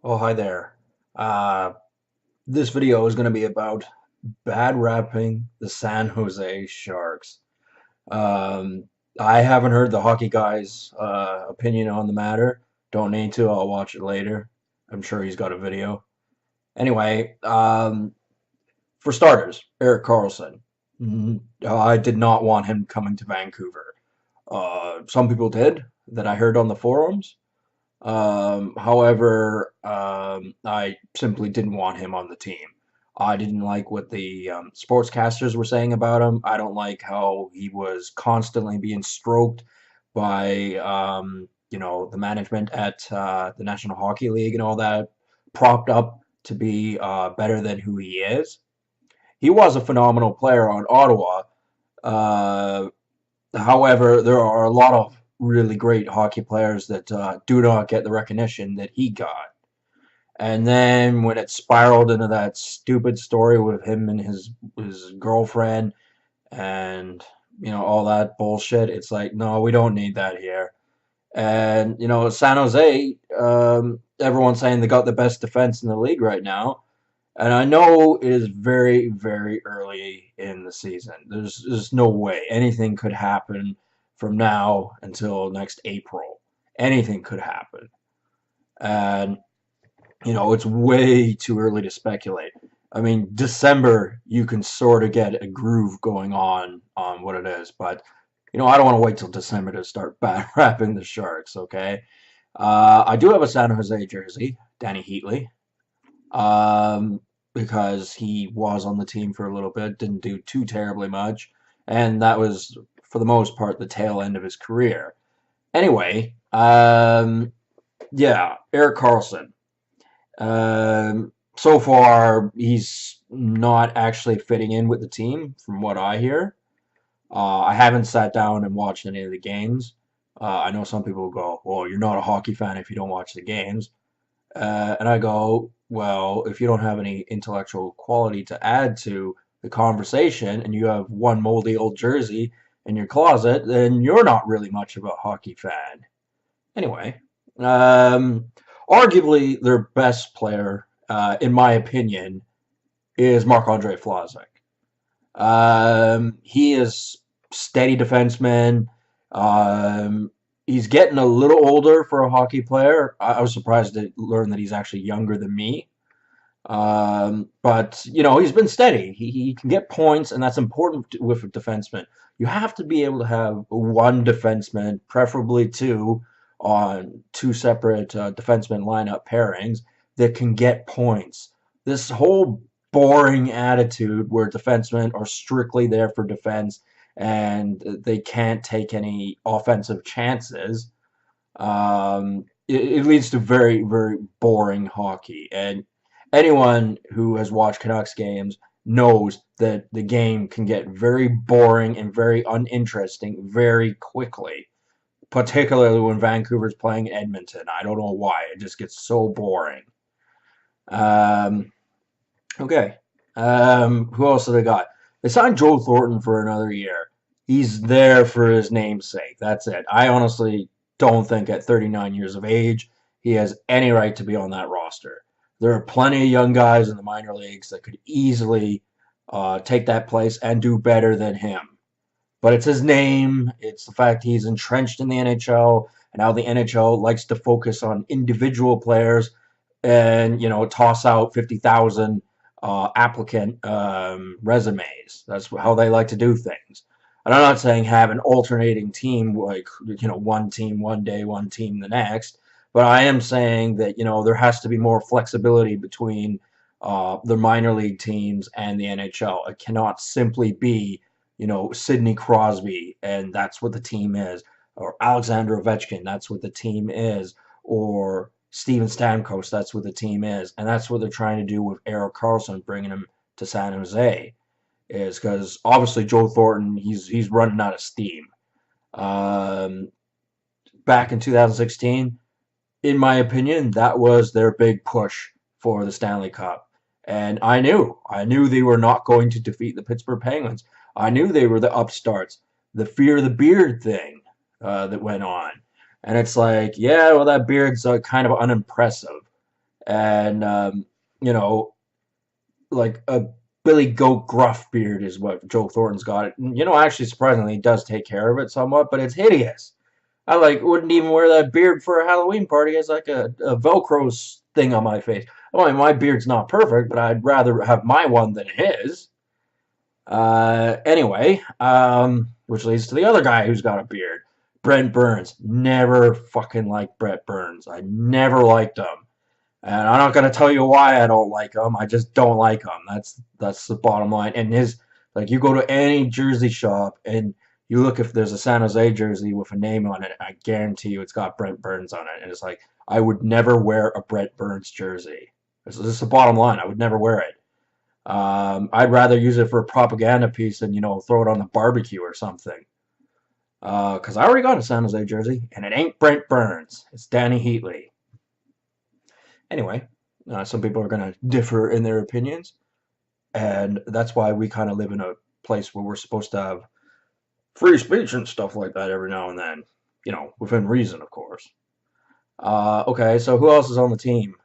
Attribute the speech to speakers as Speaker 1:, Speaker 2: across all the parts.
Speaker 1: Oh, hi there. Uh, this video is going to be about bad rapping the San Jose Sharks. Um, I haven't heard the hockey guy's opinion on the matter. Don't need to. I'll watch it later. I'm sure he's got a video. Anyway, for starters, Erik Karlsson. I did not want him coming to Vancouver. Some people did that I heard on the forums. However, I simply didn't want him on the team. I didn't like what the sportscasters were saying about him. I don't like how he was constantly being stroked by, the management at the National Hockey League and all that, propped up to be better than who he is. He was a phenomenal player on Ottawa. Uh, However, there are a lot of really great hockey players that do not get the recognition that he got. And then when it spiraled into that stupid story with him and his girlfriend and all that bullshit, it's like, no, we don't need that here. And San Jose, everyone's saying they got the best defense in the league right now. And I know it is very, very early in the season. There's no way anything could happen from now until next April. Anything could happen. And, it's way too early to speculate. I mean, December, you can sort of get a groove going on what it is. But, I don't want to wait till December to start bad rapping the Sharks, okay? I do have a San Jose jersey, Danny Heatley. Um, because he was on the team for a little bit, didn't do too terribly much, and that was, for the most part, the tail end of his career. Anyway, yeah, Erik Karlsson. So far, he's not actually fitting in with the team, from what I hear. I haven't sat down and watched any of the games. I know some people go, "Well, you're not a hockey fan if you don't watch the games." And I go, well, if you don't have any intellectual quality to add to the conversation and you have one moldy old jersey in your closet, then you're not really much of a hockey fan. Anyway, um, arguably their best player, in my opinion, is Marc-Andre Flazek. He is steady defenseman. Um, he's getting a little older for a hockey player. I was surprised to learn that he's actually younger than me. But he's been steady. He can get points, and that's important with a defenseman. You have to be able to have one defenseman, preferably two, on two separate defenseman lineup pairings that can get points. This whole boring attitude where defensemen are strictly there for defense and they can't take any offensive chances. It leads to very, very boring hockey. And anyone who has watched Canucks games knows that the game can get very boring and very uninteresting very quickly, particularly when Vancouver's playing Edmonton. I don't know why. It just gets so boring. Um, okay. Who else have they got? They signed Joe Thornton for another year. He's there for his namesake. That's it. I honestly don't think at 39 years of age he has any right to be on that roster. There are plenty of young guys in the minor leagues that could easily take that place and do better than him. But it's his name. It's the fact he's entrenched in the NHL, and how the NHL likes to focus on individual players and toss out 50,000 applicant resumes. That's how they like to do things. And I'm not saying have an alternating team, like one team one day, one team the next, but I am saying that there has to be more flexibility between the minor league teams and the NHL. It cannot simply be Sidney Crosby and that's what the team is, or Alexander Ovechkin, that's what the team is, or Steven Stamkos, that's what the team is, and that's what they're trying to do with Erik Karlsson, bringing him to San Jose, is because obviously Joe Thornton, he's running out of steam. Um, Back in 2016, in my opinion, that was their big push for the Stanley Cup, and I knew they were not going to defeat the Pittsburgh Penguins. I knew they were the upstarts. The fear of the beard thing that went on, and it's like, yeah, well, that beard's kind of unimpressive. and you know, like a Billy Goat Gruff beard is what Joe Thornton's got. You know, actually, surprisingly, he does take care of it somewhat, but it's hideous. I like wouldn't even wear that beard for a Halloween party as like a Velcro thing on my face. I mean, my beard's not perfect, but I'd rather have my one than his. Anyway, which leads to the other guy who's got a beard, Brent Burns. Never fucking liked Brent Burns. I never liked him, and I'm not gonna tell you why I don't like him. I just don't like him. That's the bottom line. And his like, you go to any jersey shop and you look if there's a San Jose jersey with a name on it. I guarantee you it's got Brent Burns on it, and it's like I would never wear a Brent Burns jersey. This is the bottom line. I would never wear it. I'd rather use it for a propaganda piece than throw it on the barbecue or something. Because I already got a San Jose jersey, and it ain't Brent Burns. It's Danny Heatley. Anyway, some people are going to differ in their opinions, and that's why we kind of live in a place where we're supposed to have free speech and stuff like that every now and then. Within reason, of course. Okay, so who else is on the team?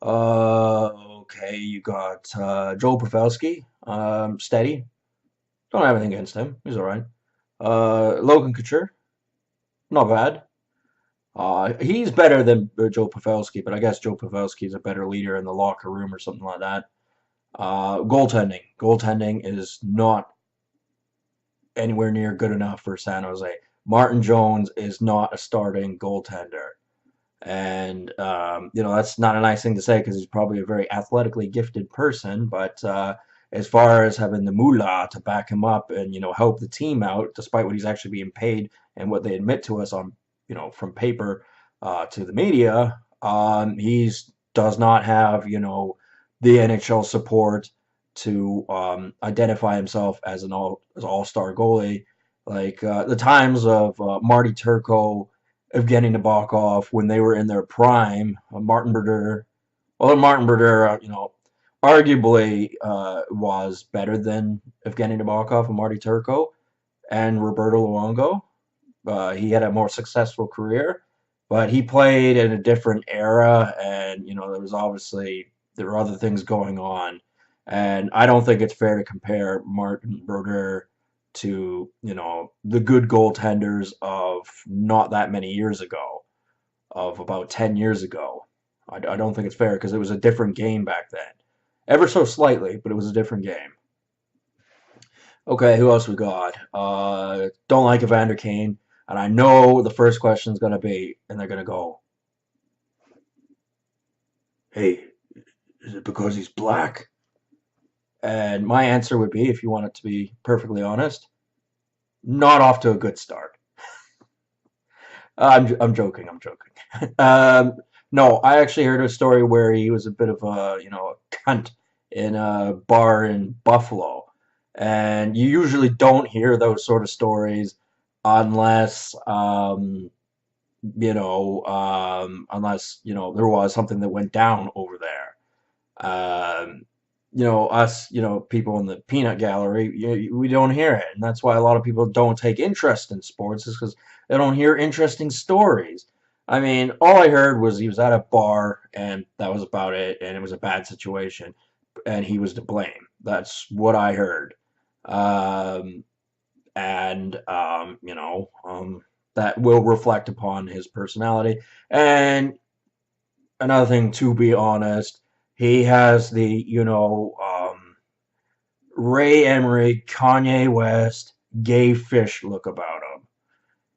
Speaker 1: Okay, you got Joel Pavelski, steady. Don't have anything against him. He's all right. Logan Couture, not bad. He's better than Joe Pavelski, but I guess Joe Pavelski is a better leader in the locker room or something like that. Goaltending. Goaltending is not anywhere near good enough for San Jose. Martin Jones is not a starting goaltender. And, that's not a nice thing to say because he's probably a very athletically gifted person. But as far as having the moolah to back him up and, help the team out, despite what he's actually being paid and what they admit to us on, from paper to the media, he's does not have, the NHL support to identify himself as an all-star goalie. Like the times of Marty Turco, Evgeny Nabokov when they were in their prime. Martin Brodeur, well, Martin Brodeur, arguably was better than Evgeny Nabokov and Marty Turco and Roberto Luongo. He had a more successful career, but he played in a different era, and there were other things going on, and I don't think it's fair to compare Martin Brodeur to the good goaltenders of not that many years ago, of about 10 years ago. I don't think it's fair because it was a different game back then, ever so slightly, but it was a different game. Okay, who else we got? Don't like Evander Kane, and I know the first question is going to be, and they're going to go, "Hey, is it because he's black?" And my answer would be, if you want it to be perfectly honest, not off to a good start. I'm joking. I'm joking. No, I actually heard a story where he was a bit of a cunt in a bar in Buffalo, and you usually don't hear those sort of stories unless there was something that went down over there. Um, us, people in the peanut gallery, we don't hear it. And that's why a lot of people don't take interest in sports, is because they don't hear interesting stories. I mean, all I heard was he was at a bar and that was about it. And it was a bad situation and he was to blame. That's what I heard. Um, and that will reflect upon his personality. And another thing, to be honest, he has the, Ray Emery, Kanye West, gay fish look about him.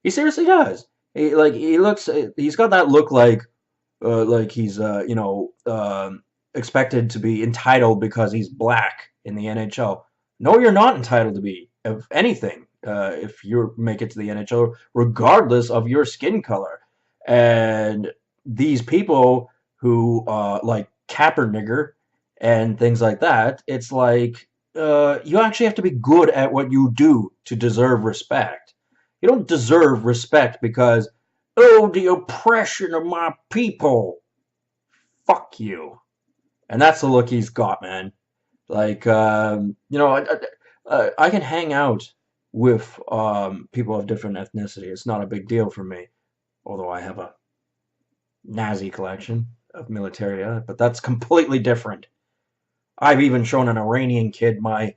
Speaker 1: He seriously does. He looks. He's got that look like he's expected to be entitled because he's black in the NHL. No, you're not entitled to be of anything if you make it to the NHL, regardless of your skin color. And these people who like Kaepernick and things like that, it's like you actually have to be good at what you do to deserve respect. You don't deserve respect because, oh, the oppression of my people. Fuck you. And that's the look he's got, man. Like, I can hang out with people of different ethnicity. It's not a big deal for me, although I have a Nazi collection. of militaria, but that's completely different. I've even shown an Iranian kid my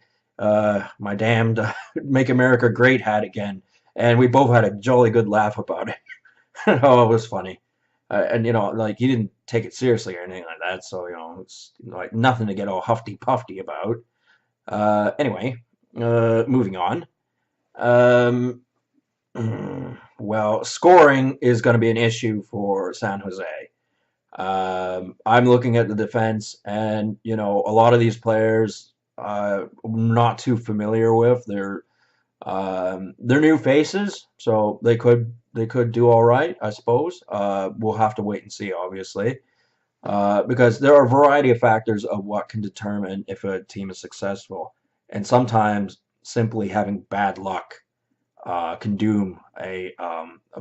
Speaker 1: damned "Make America Great" hat again, and we both had a jolly good laugh about it. Oh, it was funny. And like he didn't take it seriously or anything like that, so it's like nothing to get all huffy puffy about. Anyway, moving on. Um, well, scoring is going to be an issue for San Jose. I'm looking at the defense, and a lot of these players I'm not too familiar with. They're new faces, so they could do all right, I suppose. We'll have to wait and see, obviously, because there are a variety of factors of what can determine if a team is successful, and sometimes simply having bad luck can doom a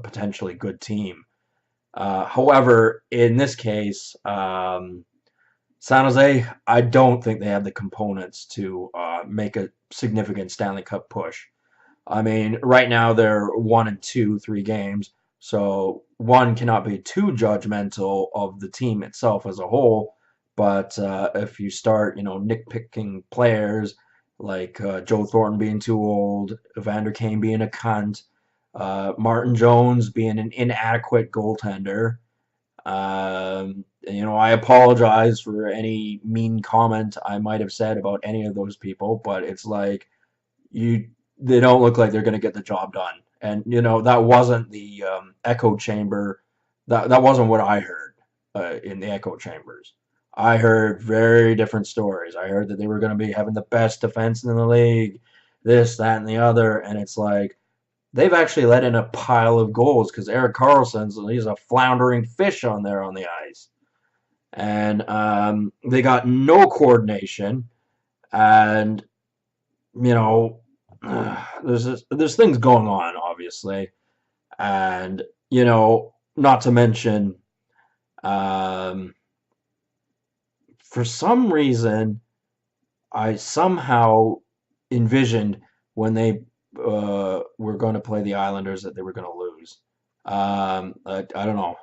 Speaker 1: potentially good team. However, in this case, San Jose, I don't think they have the components to make a significant Stanley Cup push. I mean, right now they're 1-2, 3 games, so one cannot be too judgmental of the team itself as a whole. But if you start, nitpicking players like Joe Thornton being too old, Evander Kane being a cunt, Martin Jones being an inadequate goaltender, I apologize for any mean comment I might have said about any of those people, but it's like you they don't look like they're going to get the job done. And that wasn't the echo chamber. That wasn't what I heard in the echo chambers. I heard very different stories. I heard that they were going to be having the best defense in the league, this, that, and the other, and it's like they've actually let in a pile of goals because Erik Karlsson's he's a floundering fish on there on the ice, and they got no coordination, and you know there's things going on, obviously, and not to mention, um, for some reason, I somehow envisioned when they were going to play the Islanders that they were going to lose. I don't know.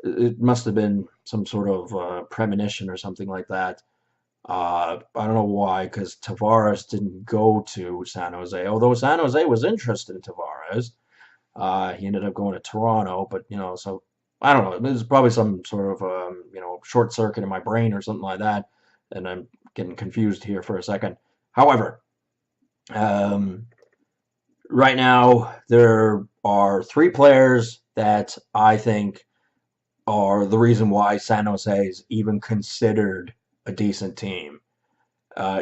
Speaker 1: It must have been some sort of premonition or something like that. I don't know why, because Tavares didn't go to San Jose. Although San Jose was interested in Tavares, he ended up going to Toronto. But so I don't know. There's probably some sort of short circuit in my brain or something like that, and I'm getting confused here for a second. However, um, right now there are three players that I think are the reason why San Jose is even considered a decent team,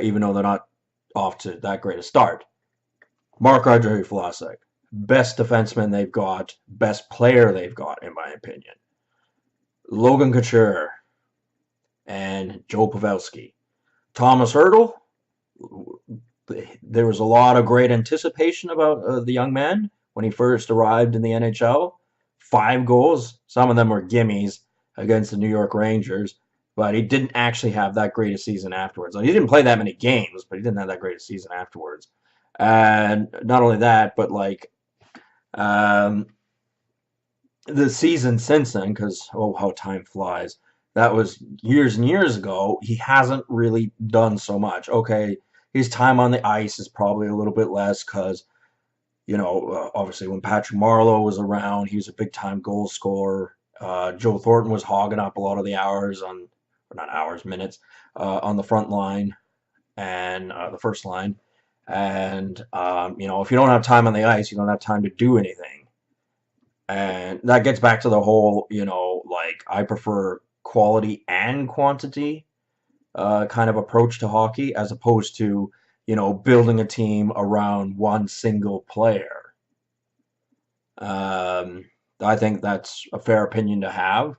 Speaker 1: even though they're not off to that great a start. Marc-Andre Vlasic, best defenseman they've got, best player they've got, in my opinion. Logan Couture and Joe Pavelski. Thomas Hertl, there was a lot of great anticipation about the young man when he first arrived in the NHL. 5 goals, some of them were gimmies against the New York Rangers, but he didn't actually have that great a season afterwards. He didn't play that many games, but he didn't have that great a season afterwards. And not only that, but um, the season since then, because how time flies, that was years and years ago. He hasn't really done so much. Okay, his time on the ice is probably a little bit less because obviously when Patrick Marleau was around, he was a big time goal scorer. Joe Thornton was hogging up a lot of the hours or not hours, minutes on the front line and the first line. And if you don't have time on the ice, you don't have time to do anything. And that gets back to the whole, I prefer quality and quantity kind of approach to hockey as opposed to, building a team around one single player. I think that's a fair opinion to have.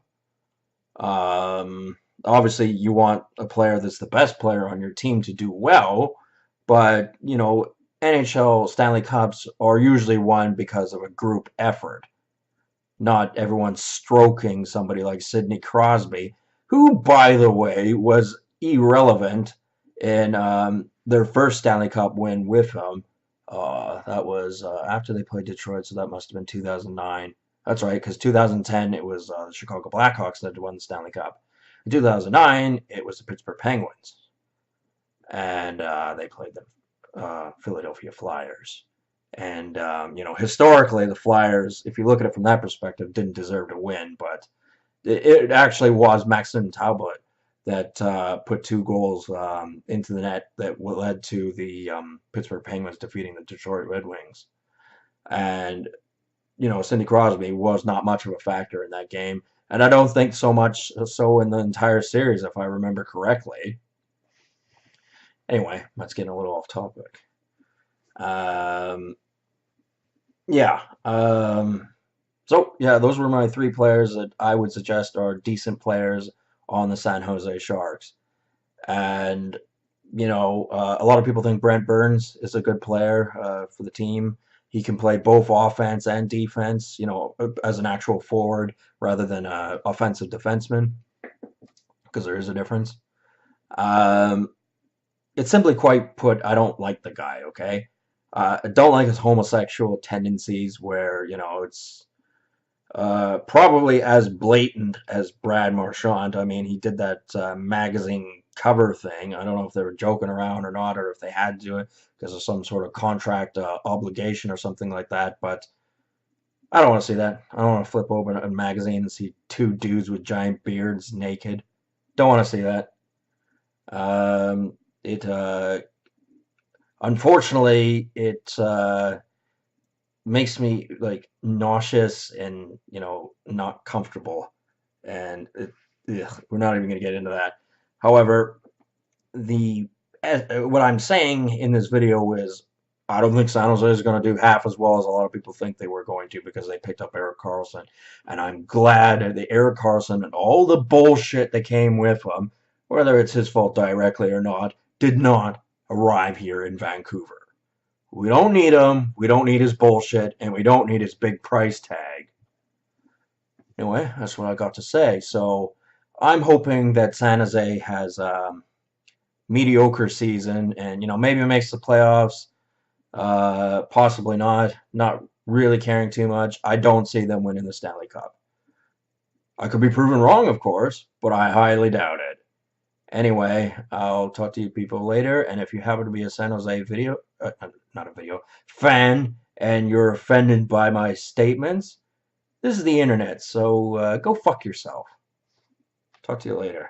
Speaker 1: Obviously, you want a player that's the best player on your team to do well, but, NHL Stanley Cups are usually won because of a group effort. Not everyone stroking somebody like Sidney Crosby, who, by the way, was irrelevant in their first Stanley Cup win with him. That was after they played Detroit, so that must have been 2009. That's right, because 2010 it was the Chicago Blackhawks that won the Stanley Cup. In 2009 it was the Pittsburgh Penguins, and they played the Philadelphia Flyers. And historically, the Flyers, if you look at it from that perspective, didn't deserve to win, but it actually was Maxim Talbot that put 2 goals into the net that led to the Pittsburgh Penguins defeating the Detroit Red Wings. And Sidney Crosby was not much of a factor in that game, and I don't think so much so in the entire series, if I remember correctly. Anyway, that's getting a little off topic. Yeah. So, yeah, those were my 3 players that I would suggest are decent players on the San Jose Sharks. And, a lot of people think Brent Burns is a good player for the team. He can play both offense and defense, as an actual forward rather than an offensive defenseman, because there is a difference. It's simply quite put, I don't like the guy, okay? I don't like his homosexual tendencies where, it's probably as blatant as Brad Marchand. I mean, he did that magazine cover thing. I don't know if they were joking around or not, or if they had to do it because of some sort of contract obligation or something like that. But I don't want to see that. I don't want to flip open a magazine and see 2 dudes with giant beards naked. Don't want to see that. It unfortunately it makes me like nauseous and not comfortable, and we're not even going to get into that. However, what I'm saying in this video is I don't think San Jose is going to do half as well as a lot of people think they were going to, because they picked up Erik Karlsson, and I'm glad that Erik Karlsson and all the bullshit that came with him, whether it's his fault directly or not, did not arrive here in Vancouver. We don't need him, we don't need his bullshit, and we don't need his big price tag. Anyway, that's what I got to say. So I'm hoping that San Jose has a mediocre season and, maybe makes the playoffs. Possibly not. Not really caring too much. I don't see them winning the Stanley Cup. I could be proven wrong, of course, but I highly doubt it. Anyway, I'll talk to you people later, and if you happen to be a San Jose fan, and you're offended by my statements, this is the internet, so go fuck yourself. Talk to you later.